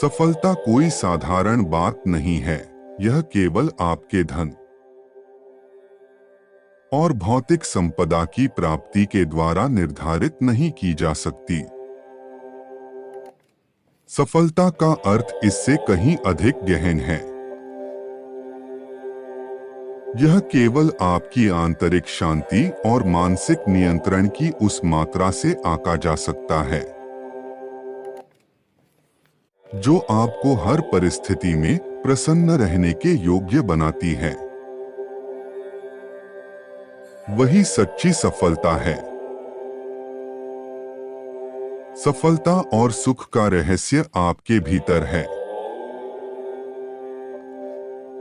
सफलता कोई साधारण बात नहीं है, यह केवल आपके धन और भौतिक संपदा की प्राप्ति के द्वारा निर्धारित नहीं की जा सकती। सफलता का अर्थ इससे कहीं अधिक गहन है। यह केवल आपकी आंतरिक शांति और मानसिक नियंत्रण की उस मात्रा से आंका जा सकता है जो आपको हर परिस्थिति में प्रसन्न रहने के योग्य बनाती है। वही सच्ची सफलता है। सफलता और सुख का रहस्य आपके भीतर है।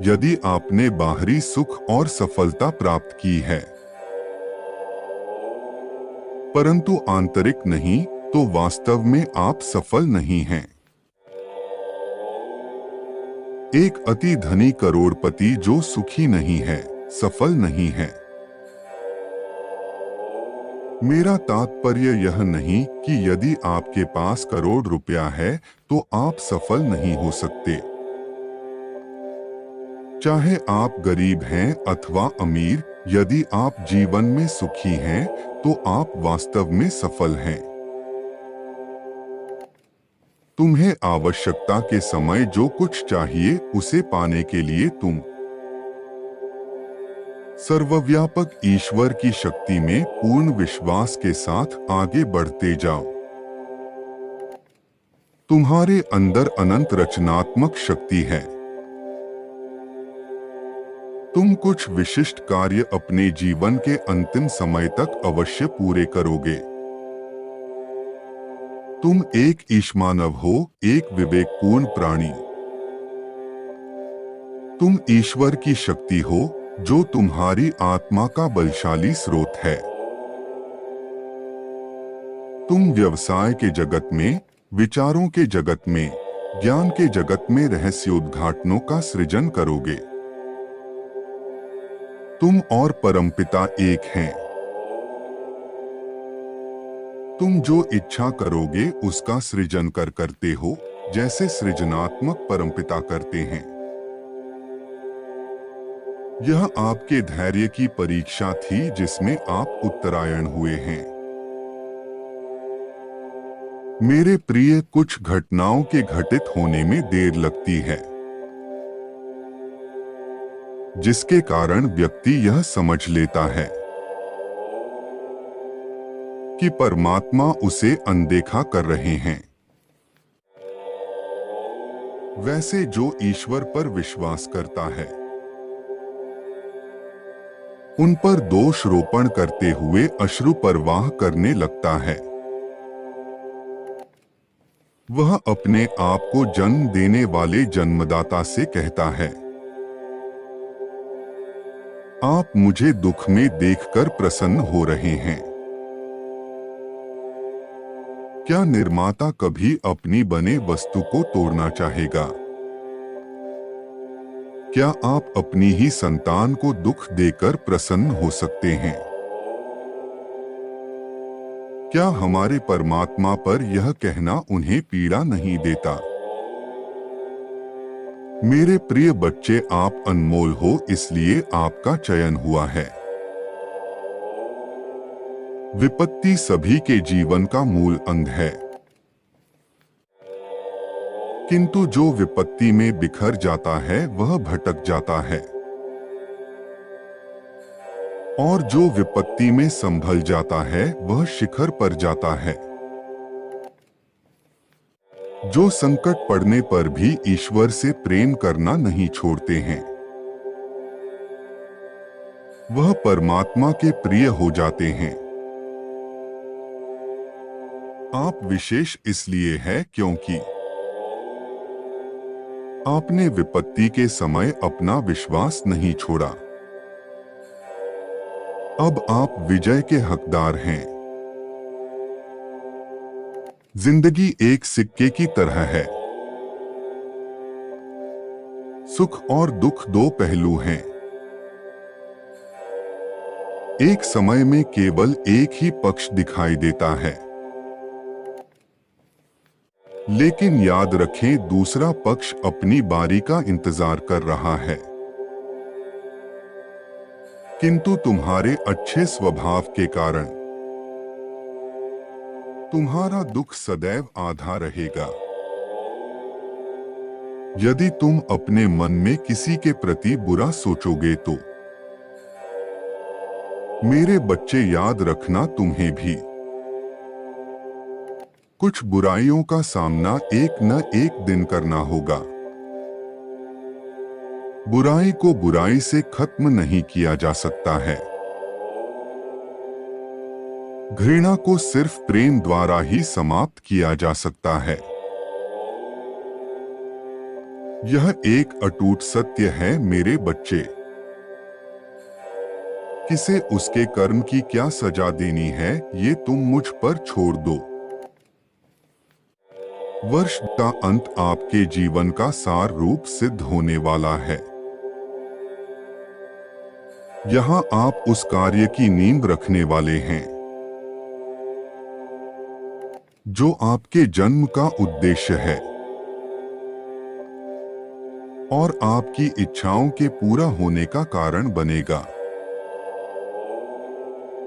यदि आपने बाहरी सुख और सफलता प्राप्त की है परंतु आंतरिक नहीं, तो वास्तव में आप सफल नहीं हैं। एक अति धनी करोड़पति जो सुखी नहीं है, सफल नहीं है। मेरा तात्पर्य यह नहीं कि यदि आपके पास करोड़ रुपया है तो आप सफल नहीं हो सकते। चाहे आप गरीब हैं अथवा अमीर, यदि आप जीवन में सुखी हैं तो आप वास्तव में सफल हैं। तुम्हें आवश्यकता के समय जो कुछ चाहिए उसे पाने के लिए तुम सर्वव्यापक ईश्वर की शक्ति में पूर्ण विश्वास के साथ आगे बढ़ते जाओ। तुम्हारे अंदर अनंत रचनात्मक शक्ति है। तुम कुछ विशिष्ट कार्य अपने जीवन के अंतिम समय तक अवश्य पूरे करोगे। तुम एक ईशमानव हो, एक विवेकपूर्ण प्राणी। तुम ईश्वर की शक्ति हो जो तुम्हारी आत्मा का बलशाली स्रोत है। तुम व्यवसाय के जगत में, विचारों के जगत में, ज्ञान के जगत में रहस्योद्घाटनों का सृजन करोगे। तुम और परमपिता एक हैं। तुम जो इच्छा करोगे उसका सृजन करते हो, जैसे सृजनात्मक परमपिता करते हैं। यह आपके धैर्य की परीक्षा थी जिसमें आप उत्तरायण हुए हैं। मेरे प्रिय, कुछ घटनाओं के घटित होने में देर लगती है, जिसके कारण व्यक्ति यह समझ लेता है कि परमात्मा उसे अनदेखा कर रहे हैं। वैसे जो ईश्वर पर विश्वास करता है उन पर दोष रोपण करते हुए अश्रु प्रवाह करने लगता है। वह अपने आप को जन्म देने वाले जन्मदाता से कहता है, आप मुझे दुख में देखकर प्रसन्न हो रहे हैं। क्या निर्माता कभी अपनी बने वस्तु को तोड़ना चाहेगा? क्या आप अपनी ही संतान को दुख देकर प्रसन्न हो सकते हैं? क्या हमारे परमात्मा पर यह कहना उन्हें पीड़ा नहीं देता? मेरे प्रिय बच्चे, आप अनमोल हो, इसलिए आपका चयन हुआ है। विपत्ति सभी के जीवन का मूल अंग है, किंतु जो विपत्ति में बिखर जाता है वह भटक जाता है, और जो विपत्ति में संभल जाता है वह शिखर पर जाता है। जो संकट पड़ने पर भी ईश्वर से प्रेम करना नहीं छोड़ते हैं वह परमात्मा के प्रिय हो जाते हैं। आप विशेष इसलिए है क्योंकि आपने विपत्ति के समय अपना विश्वास नहीं छोड़ा। अब आप विजय के हकदार हैं। जिंदगी एक सिक्के की तरह है। सुख और दुख दो पहलू हैं। एक समय में केवल एक ही पक्ष दिखाई देता है। लेकिन याद रखें, दूसरा पक्ष अपनी बारी का इंतजार कर रहा है। किंतु तुम्हारे अच्छे स्वभाव के कारण तुम्हारा दुख सदैव आधा रहेगा। यदि तुम अपने मन में किसी के प्रति बुरा सोचोगे तो मेरे बच्चे, याद रखना, तुम्हें भी कुछ बुराइयों का सामना एक न एक दिन करना होगा। बुराई को बुराई से खत्म नहीं किया जा सकता है। घृणा को सिर्फ प्रेम द्वारा ही समाप्त किया जा सकता है। यह एक अटूट सत्य है मेरे बच्चे। किसे उसके कर्म की क्या सजा देनी है, ये तुम मुझ पर छोड़ दो। वर्ष का अंत आपके जीवन का सार रूप सिद्ध होने वाला है। यहाँ आप उस कार्य की नींव रखने वाले हैं जो आपके जन्म का उद्देश्य है और आपकी इच्छाओं के पूरा होने का कारण बनेगा।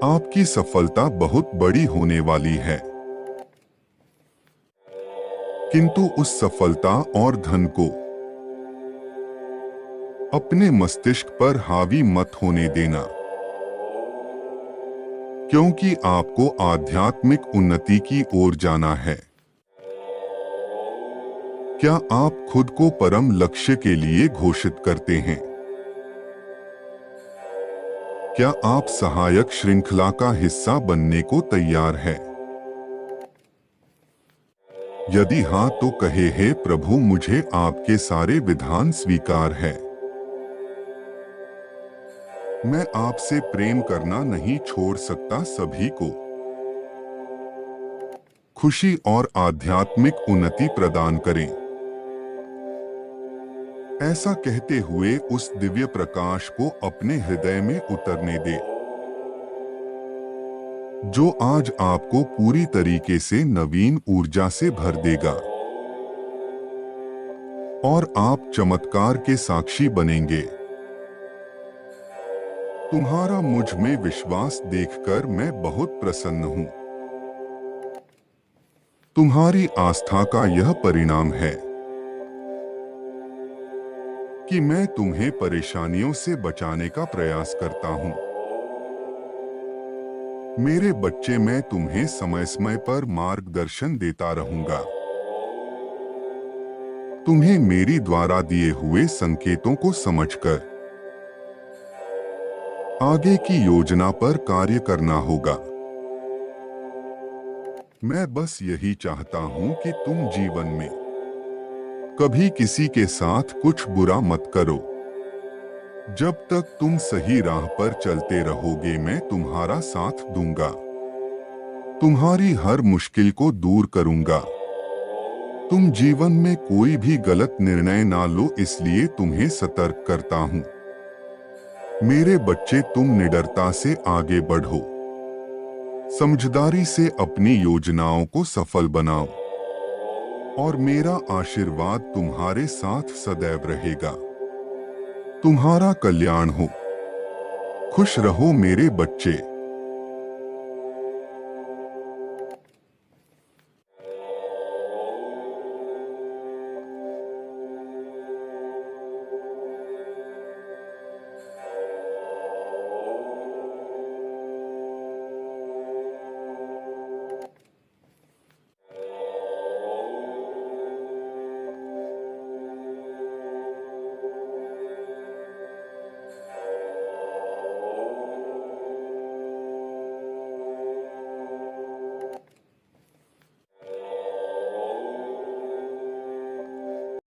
आपकी सफलता बहुत बड़ी होने वाली है, किंतु उस सफलता और धन को अपने मस्तिष्क पर हावी मत होने देना, क्योंकि आपको आध्यात्मिक उन्नति की ओर जाना है। क्या आप खुद को परम लक्ष्य के लिए घोषित करते हैं? क्या आप सहायक श्रृंखला का हिस्सा बनने को तैयार हैं? यदि हाँ तो कहे, हे प्रभु, मुझे आपके सारे विधान स्वीकार है। मैं आपसे प्रेम करना नहीं छोड़ सकता। सभी को खुशी और आध्यात्मिक उन्नति प्रदान करें। ऐसा कहते हुए उस दिव्य प्रकाश को अपने हृदय में उतरने दे, जो आज आपको पूरी तरीके से नवीन ऊर्जा से भर देगा और आप चमत्कार के साक्षी बनेंगे। तुम्हारा मुझ में विश्वास देखकर मैं बहुत प्रसन्न हूं। तुम्हारी आस्था का यह परिणाम है कि मैं तुम्हें परेशानियों से बचाने का प्रयास करता हूं। मेरे बच्चे, मैं तुम्हें समय समय पर मार्गदर्शन देता रहूंगा। तुम्हें मेरी द्वारा दिए हुए संकेतों को समझकर आगे की योजना पर कार्य करना होगा। मैं बस यही चाहता हूं कि तुम जीवन में कभी किसी के साथ कुछ बुरा मत करो। जब तक तुम सही राह पर चलते रहोगे, मैं तुम्हारा साथ दूंगा। तुम्हारी हर मुश्किल को दूर करूंगा। तुम जीवन में कोई भी गलत निर्णय ना लो, इसलिए तुम्हें सतर्क करता हूं। मेरे बच्चे, तुम निडरता से आगे बढ़ो। समझदारी से अपनी योजनाओं को सफल बनाओ और मेरा आशीर्वाद तुम्हारे साथ सदैव रहेगा। तुम्हारा कल्याण हो। खुश रहो मेरे बच्चे।